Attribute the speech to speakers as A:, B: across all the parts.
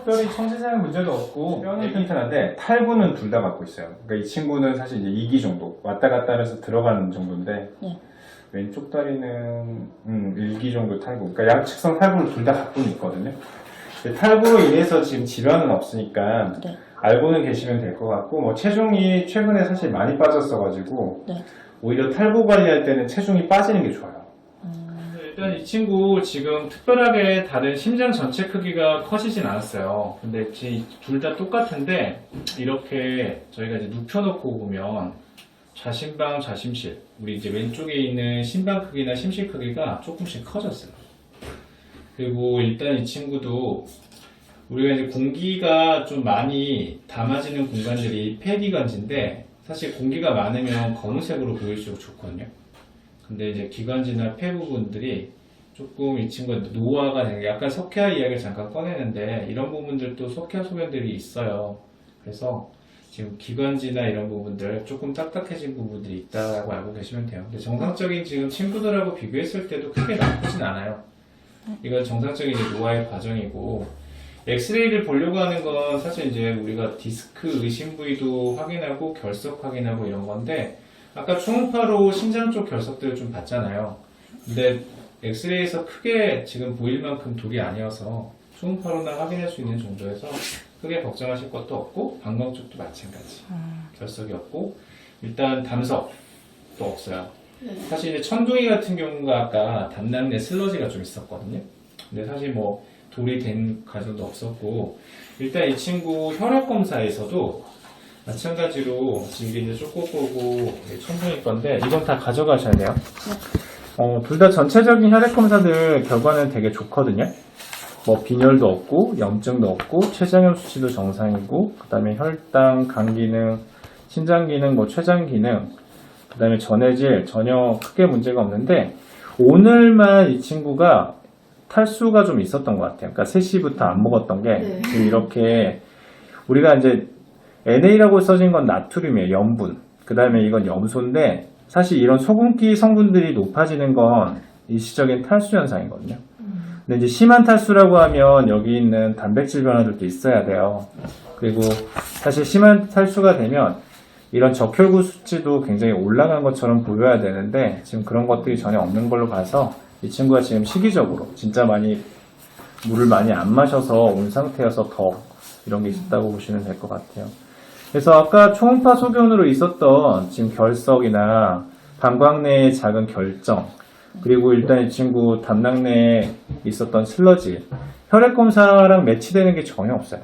A: 특별히 청지사의 문제도 없고 뼈는 튼튼한데 탈부는 둘 다 갖고 있어요. 그러니까 이 친구는 사실 이제 2기 정도 왔다 갔다 해서 들어가는 정도인데
B: 네.
A: 왼쪽 다리는 1기 정도 탈부. 그러니까 양측성 탈부를 둘 다 갖고는 있거든요. 탈부로 인해서 지금 질환은 없으니까
B: 네.
A: 알고는 계시면 될 것 같고 뭐 체중이 최근에 사실 많이 빠졌어가지고
B: 네.
A: 오히려 탈부 관리할 때는 체중이 빠지는 게 좋아요. 일단 이 친구 지금 특별하게 다른 심장 전체 크기가 커지진 않았어요. 근데 둘 다 똑같은데 이렇게 저희가 이제 눕혀놓고 보면 좌심방, 좌심실 우리 이제 왼쪽에 있는 심방 크기나 심실 크기가 조금씩 커졌어요. 그리고 일단 이 친구도 우리가 이제 공기가 좀 많이 담아지는 공간들이 폐기관지인데 사실 공기가 많으면 검은색으로 보일수록 좋거든요. 근데 이제 기관지나 폐 부분들이 조금 이 친구가 노화가 되는 게 약간 석회화 이야기를 잠깐 꺼내는데 이런 부분들도 석회화 소견들이 있어요. 그래서 지금 기관지나 이런 부분들 조금 딱딱해진 부분들이 있다고 알고 계시면 돼요. 근데 정상적인 지금 친구들하고 비교했을 때도 크게 나쁘진 않아요. 이건 정상적인 이제 노화의 과정이고 엑스레이를 보려고 하는 건 사실 이제 우리가 디스크 의심 부위도 확인하고 결석 확인하고 이런 건데 아까 초음파로 심장 쪽 결석들을 좀 봤잖아요. 근데 엑스레이에서 크게 지금 보일 만큼 돌이 아니어서 초음파로나 확인할 수 있는 정도에서 크게 걱정하실 것도 없고 방광 쪽도 마찬가지. 결석이 없고 일단 담석도 없어요. 사실 이제 천둥이 같은 경우가 아까 담낭내 슬러지가 좀 있었거든요. 근데 사실 뭐 돌이 된 과정도 없었고 일단 이 친구 혈액 검사에서도 마찬가지로 지금 이제 쪼꼬꼬고 천둥일 건데 이건 다 가져가셔야 돼요. 둘 다 전체적인 혈액 검사들 결과는 되게 좋거든요. 뭐 빈혈도 없고 염증도 없고 췌장염 수치도 정상이고 그 다음에 혈당, 간 기능, 신장 기능, 뭐 췌장 기능 그 다음에 전해질 전혀 크게 문제가 없는데 오늘만 이 친구가 탈수가 좀 있었던 것 같아요. 그러니까 3시부터 안 먹었던 게 지금 이렇게 우리가 이제 NA라고 써진 건 나트륨이에요. 염분. 그 다음에 이건 염소인데 사실 이런 소금기 성분들이 높아지는 건 일시적인 탈수 현상이거든요. 근데 이제 심한 탈수라고 하면 여기 있는 단백질 변화들도 있어야 돼요. 그리고 사실 심한 탈수가 되면 이런 적혈구 수치도 굉장히 올라간 것처럼 보여야 되는데 지금 그런 것들이 전혀 없는 걸로 봐서 이 친구가 지금 시기적으로 진짜 물을 많이 안 마셔서 온 상태여서 더 이런 게 있다고 보시면 될 것 같아요. 그래서 아까 초음파 소견으로 있었던 지금 결석이나 방광내의 작은 결정 그리고 일단 이 친구 담낭내에 있었던 슬러지 혈액 검사랑 매치되는 게 전혀 없어요.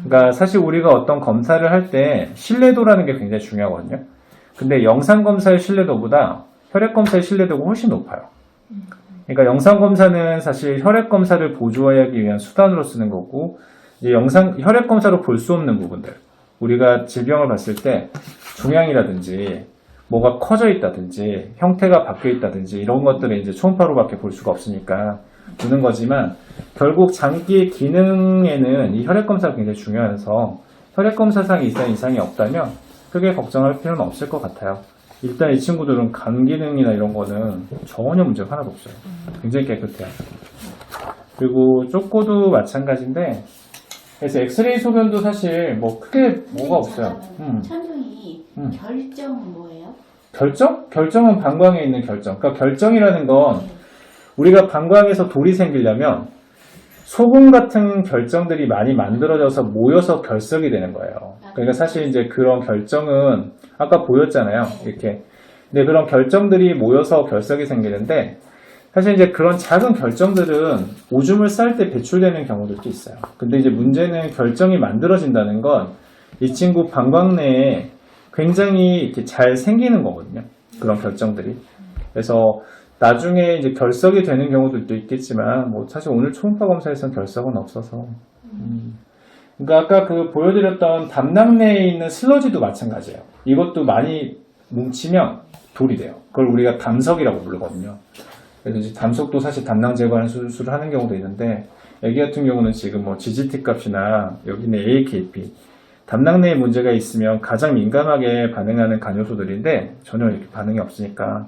A: 그러니까 사실 우리가 어떤 검사를 할 때 신뢰도라는 게 굉장히 중요하거든요. 근데 영상 검사의 신뢰도보다 혈액 검사의 신뢰도가 훨씬 높아요. 그러니까 영상 검사는 사실 혈액 검사를 보조하기 위한 수단으로 쓰는 거고 이제 혈액 검사로 볼 수 없는 부분들 우리가 질병을 봤을 때 종양이라든지 뭐가 커져 있다든지 형태가 바뀌어 있다든지 이런 것들을 이제 초음파로밖에 볼 수가 없으니까 보는 거지만 결국 장기의 기능에는 이 혈액 검사가 굉장히 중요해서 혈액 검사상 이상이 없다면 크게 걱정할 필요는 없을 것 같아요. 일단 이 친구들은 간 기능이나 이런 거는 전혀 문제가 하나도 없어요. 굉장히 깨끗해요. 그리고 쪼꼬도 마찬가지인데 그래서 엑스레이 소견도 사실 뭐 크게 뭐가 없어요.
B: 천둥이 결정은 뭐예요?
A: 결정? 결정은 방광에 있는 결정. 그러니까 결정이라는 건 우리가 방광에서 돌이 생기려면 소금 같은 결정들이 많이 만들어져서 모여서 결석이 되는 거예요. 그러니까 사실 이제 그런 결정은 아까 보였잖아요. 이렇게. 근데 그런 결정들이 모여서 결석이 생기는데 사실 이제 그런 작은 결정들은 오줌을 쌀 때 배출되는 경우들도 있어요. 근데 이제 문제는 결정이 만들어진다는 건 이 친구 방광 내에 굉장히 이렇게 잘 생기는 거거든요. 그런 결정들이. 그래서 나중에 이제 결석이 되는 경우들도 있겠지만, 뭐 사실 오늘 초음파 검사에서는 결석은 없어서. 그러니까 아까 그 보여드렸던 담낭 내에 있는 슬러지도 마찬가지예요. 이것도 많이 뭉치면 돌이 돼요. 그걸 우리가 담석이라고 부르거든요. 그래서 이제 담석도 사실 담낭 제거하는 수술을 하는 경우도 있는데, 애기 같은 경우는 지금 뭐 GGT 값이나 여기는 AKP, 담낭내에 문제가 있으면 가장 민감하게 반응하는 간효소들인데 전혀 이렇게 반응이 없으니까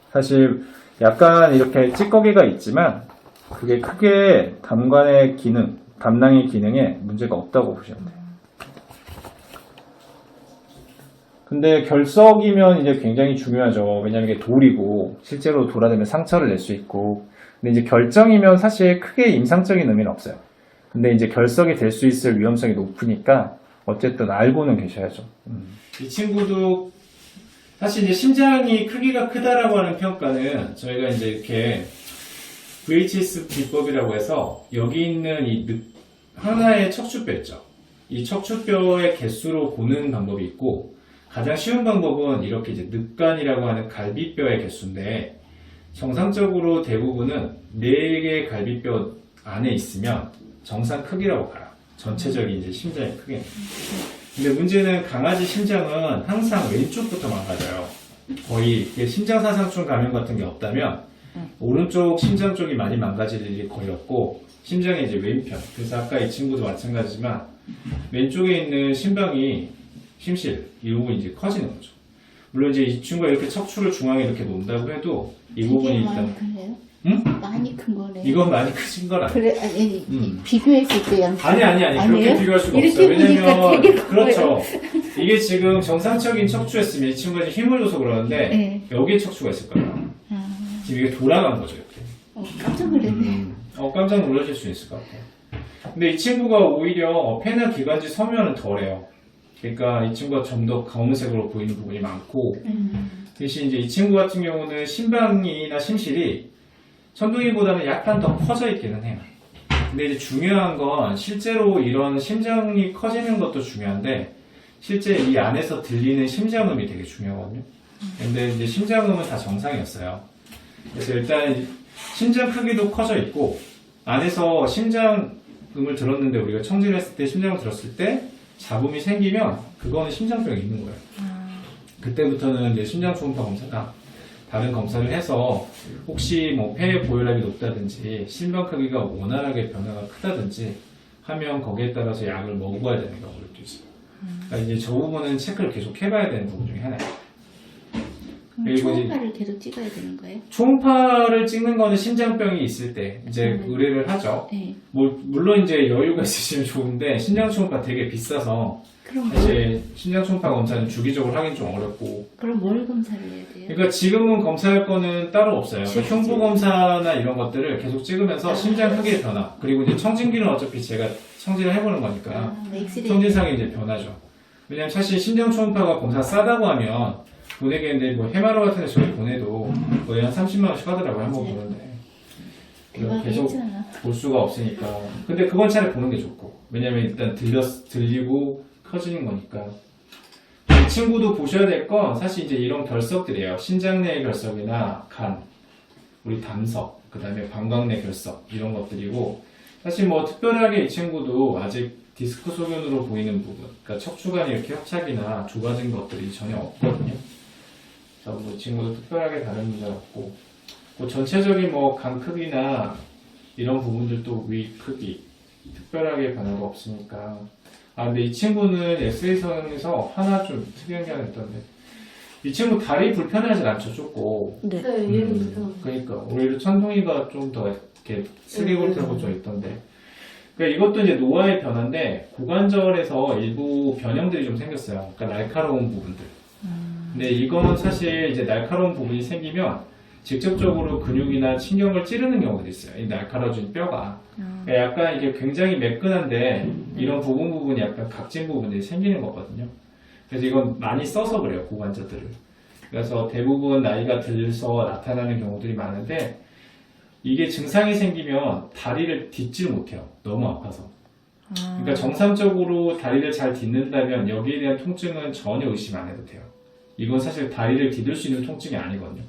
A: 사실 약간 이렇게 찌꺼기가 있지만 그게 크게 담관의 기능 담낭의 기능에 문제가 없다고 보시면 돼요. 근데 결석이면 이제 굉장히 중요하죠. 왜냐면 이게 돌이고 실제로 돌아다니면 상처를 낼 수 있고. 근데 이제 결정이면 사실 크게 임상적인 의미는 없어요. 근데 이제 결석이 될 수 있을 위험성이 높으니까 어쨌든 알고는 계셔야죠. 이 친구도 사실 이제 심장이 크기가 크다라고 하는 평가는 저희가 이제 이렇게 VHS 비법이라고 해서 여기 있는 이 하나의 척추뼈 있죠. 이 척추뼈의 개수로 보는 방법이 있고 가장 쉬운 방법은 이렇게 이제 늑간이라고 하는 갈비뼈의 개수인데 정상적으로 대부분은 4개의 갈비뼈 안에 있으면 정상 크기라고 봐요. 전체적인 이제 심장의 크기. 근데 문제는 강아지 심장은 항상 왼쪽부터 망가져요. 거의 심장사상충 감염 같은 게 없다면 오른쪽 심장 쪽이 많이 망가질 일이 거의 없고 심장의 이제 왼편. 그래서 아까 이 친구도 마찬가지지만 왼쪽에 있는 심방이 심실 이 부분이 이제 커지는 거죠. 물론 이제 이 친구가 이렇게 척추를 중앙에 이렇게 놓는다고 해도 이 부분이
B: 많이
A: 일단
B: 크네요?
A: 응?
B: 많이 큰 거네.
A: 이건 많이 크신 건 아니에요.
B: 그래, 아니, 비교했을 때 양.
A: 아니 그렇게
B: 아니에요?
A: 비교할 수가
B: 이렇게
A: 없어요.
B: 보니까
A: 왜냐면
B: 되게 커요.
A: 그렇죠. 이게 지금 정상적인 척추였으면 이 친구가 지금 힘을 줘서 그러는데
B: 네.
A: 여기에 척추가 있을 거예요. 지금 이게 돌아간 거죠 이렇게.
B: 깜짝 놀랐네.
A: 깜짝 놀라실 수 있을 것 같아요. 근데 이 친구가 오히려 폐나 기관지 섬유화는 덜해요. 그러니까 이 친구가 좀 더 검은색으로 보이는 부분이 많고 대신 이제 이 친구 같은 경우는 심방이나 심실이 천둥이보다는 약간 더 커져 있기는 해요. 근데 이제 중요한 건 실제로 이런 심장이 커지는 것도 중요한데 실제 이 안에서 들리는 심장음이 되게 중요하거든요. 근데 이제 심장음은 다 정상이었어요. 그래서 일단 심장 크기도 커져 있고 안에서 심장음을 들었는데 우리가 청진을 했을 때 심장을 들었을 때 잡음이 생기면 그거는 심장병이 있는 거예요. 그때부터는 이제 심장 초음파 검사나 다른 검사를 해서 혹시 뭐 폐의 고혈압이 높다든지 심방 크기가 원활하게 변화가 크다든지 하면 거기에 따라서 약을 먹어야 되는 경우도 있어요. 그러니까 이제 저 부분은 체크를 계속 해봐야 되는 부분 중에 하나예요. 그리고 이제
B: 초음파를 계속 찍어야 되는 거예요?
A: 초음파를 찍는 거는 심장병이 있을 때 이제 의뢰를 하죠.
B: 네.
A: 물론 이제 여유가 있으시면 좋은데 심장 초음파 되게 비싸서
B: 그럼
A: 사실 심장 초음파 검사는 주기적으로 하긴 좀 어렵고.
B: 그럼 뭘 검사를 해야 돼요?
A: 그러니까 지금은 검사할 거는 따로 없어요. 그러니까 흉부 검사나 이런 것들을 계속 찍으면서 심장 크기의 변화 그리고 이제 청진기는 어차피 제가 청진을 해보는 거니까
B: 엑스레이.
A: 청진상의 이제 변화죠. 왜냐면 사실 심장 초음파가 검사 싸다고 하면 보내겠는데 뭐 해마로 같은 데 저희 보내도 거의 한 30만 원씩 하더라고요. 한 번 보는데 계속
B: 대박이잖아.
A: 볼 수가 없으니까. 근데 그건 차라리 보는 게 좋고 왜냐면 일단 들리고 커지는 거니까. 이 친구도 보셔야 될 건 사실 이제 이런 결석들이에요. 신장 내 결석이나 간, 우리 담석, 그 다음에 방광 내 결석 이런 것들이고 사실 뭐 특별하게 이 친구도 아직 디스크 소견으로 보이는 부분, 그러니까 척추관이 이렇게 협착이나 좁아진 것들이 전혀 없거든요. 그래서 뭐 이 친구도 특별하게 다른 문제가 없고, 뭐 전체적인 뭐 간 크기나 이런 부분들도 위 크기 특별하게 변화가 없으니까. 근데 이 친구는 엑스레이선에서 하나 좀 특이한 게 하나 있던데 이 친구 다리 불편하진 않죠, 좁고.
B: 네.
A: 그러니까 오히려 천둥이가 좀 더 이렇게 슬리골트하고 좀 있던데. 그러니까 이것도 이제 노화의 변화인데 고관절에서 일부 변형들이 좀 생겼어요. 그러니까 날카로운 부분들. 근데 이거는 사실 이제 날카로운 부분이 생기면 직접적으로 근육이나 신경을 찌르는 경우도 있어요. 이 날카로워진 뼈가. 그러니까 약간 이게 굉장히 매끈한데 이런 부분이 약간 각진 부분들이 생기는 거거든요. 그래서 이건 많이 써서 그래요, 고관절들을. 그래서 대부분 나이가 들서 나타나는 경우들이 많은데 이게 증상이 생기면 다리를 딛지를 못해요. 너무 아파서. 그러니까 정상적으로 다리를 잘 딛는다면 여기에 대한 통증은 전혀 의심 안 해도 돼요. 이건 사실 다리를 디딜 수 있는 통증이 아니거든요.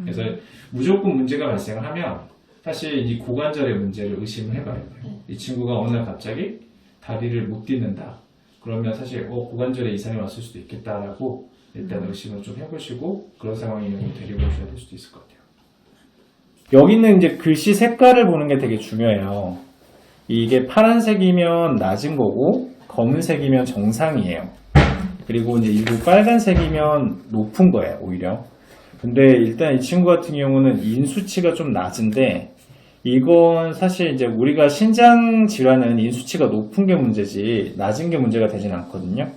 A: 그래서 무조건 문제가 발생을 하면 사실 이 고관절의 문제를 의심을 해봐야 돼요. 이 친구가 어느 날 갑자기 다리를 못 딛는다. 그러면 사실 고관절에 이상이 왔을 수도 있겠다라고 일단 의심을 좀 해보시고 그런 상황이면 데리고 오셔야 될 수도 있을 것 같아요. 여기 있는 이제 글씨 색깔을 보는 게 되게 중요해요. 이게 파란색이면 낮은 거고 검은색이면 정상이에요. 그리고 이제 일부 빨간색이면 높은 거예요, 오히려. 근데 일단 이 친구 같은 경우는 인수치가 좀 낮은데 이건 사실 이제 우리가 신장 질환은 인수치가 높은 게 문제지 낮은 게 문제가 되진 않거든요.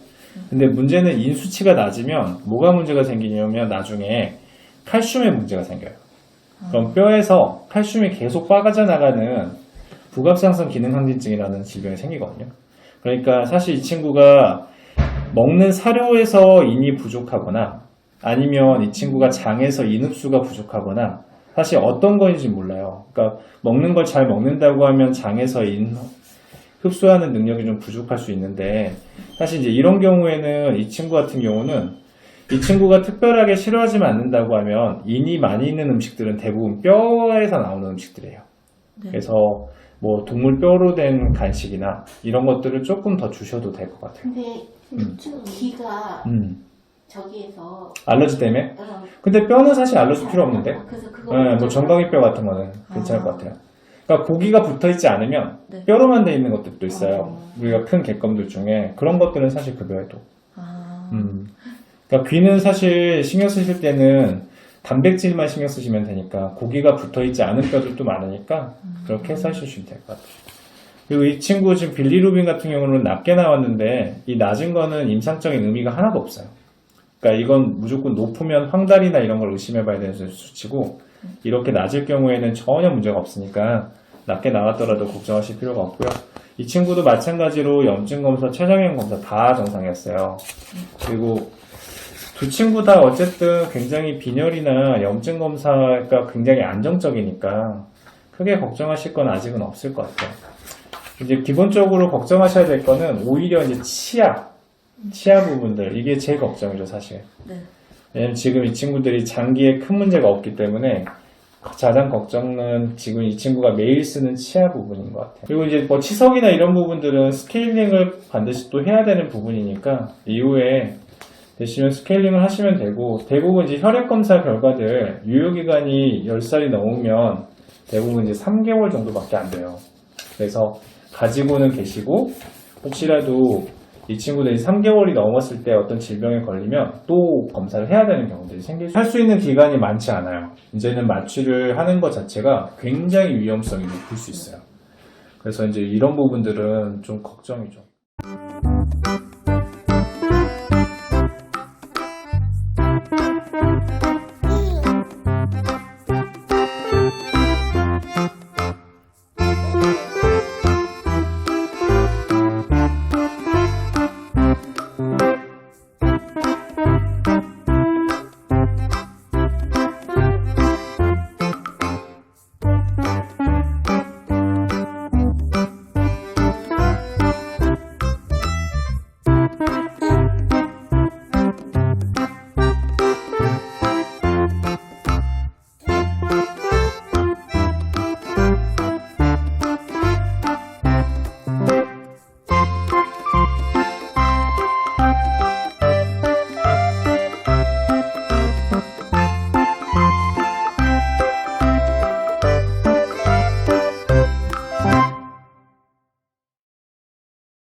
A: 근데 문제는 인수치가 낮으면 뭐가 문제가 생기냐면 나중에 칼슘에 문제가 생겨요. 그럼 뼈에서 칼슘이 계속 빠져나가는 부갑상선 기능항진증이라는 질병이 생기거든요. 그러니까 사실 이 친구가 먹는 사료에서 인이 부족하거나 아니면 이 친구가 장에서 인 흡수가 부족하거나 사실 어떤 건지 몰라요. 그러니까 먹는 걸 잘 먹는다고 하면 장에서 인 흡수하는 능력이 좀 부족할 수 있는데 사실 이제 이런 경우에는 이 친구 같은 경우는 이 친구가 특별하게 싫어하지 않는다고 하면 인이 많이 있는 음식들은 대부분 뼈에서 나오는 음식들이에요.
B: 네.
A: 그래서 뭐 동물 뼈로 된 간식이나 이런 것들을 조금 더 주셔도 될 것 같아요.
B: 근데 귀가 저기에서
A: 알러지 때문에? 근데 뼈는 사실 알러지 필요 없는데?
B: 그래서 그거
A: 네, 뭐 정강이뼈 같은 거는 괜찮을 것 같아요. 그러니까 고기가 붙어있지 않으면
B: 네.
A: 뼈로만 돼 있는 것들도 있어요. 우리가 큰 객검들 중에 그런 것들은 사실 급여해도. 그러니까 귀는 사실 신경 쓰실 때는 단백질만 신경 쓰시면 되니까 고기가 붙어있지 않은 뼈들도 많으니까 그렇게 해서 하시면 될 것 같아요. 그리고 이 친구 지금 빌리루빈 같은 경우는 낮게 나왔는데 이 낮은 거는 임상적인 의미가 하나도 없어요. 그러니까 이건 무조건 높으면 황달이나 이런 걸 의심해 봐야 되는 수치고 이렇게 낮을 경우에는 전혀 문제가 없으니까 낮게 나왔더라도 걱정하실 필요가 없고요. 이 친구도 마찬가지로 염증 검사, 췌장염 검사 다 정상이었어요. 그리고 두 친구 다 어쨌든 굉장히 빈혈이나 염증 검사가 굉장히 안정적이니까 크게 걱정하실 건 아직은 없을 것 같아요. 이제 기본적으로 걱정하셔야 될 거는 오히려 이제 치아 부분들 이게 제일 걱정이죠 사실.
B: 네.
A: 왜냐면 지금 이 친구들이 장기에 큰 문제가 없기 때문에 가장 걱정은 지금 이 친구가 매일 쓰는 치아 부분인 것 같아요. 그리고 이제 뭐 치석이나 이런 부분들은 스케일링을 반드시 또 해야 되는 부분이니까 이후에 되시면 스케일링을 하시면 되고 대부분 이제 혈액 검사 결과들 유효기간이 10살이 넘으면 대부분 이제 3개월 정도밖에 안 돼요. 그래서 가지고는 계시고 혹시라도 이 친구들이 3개월이 넘었을 때 어떤 질병에 걸리면 또 검사를 해야 되는 경우들이 할 수 있는 기간이 많지 않아요. 이제는 마취를 하는 것 자체가 굉장히 위험성이 높을 수 있어요. 그래서 이제 이런 부분들은 좀 걱정이죠.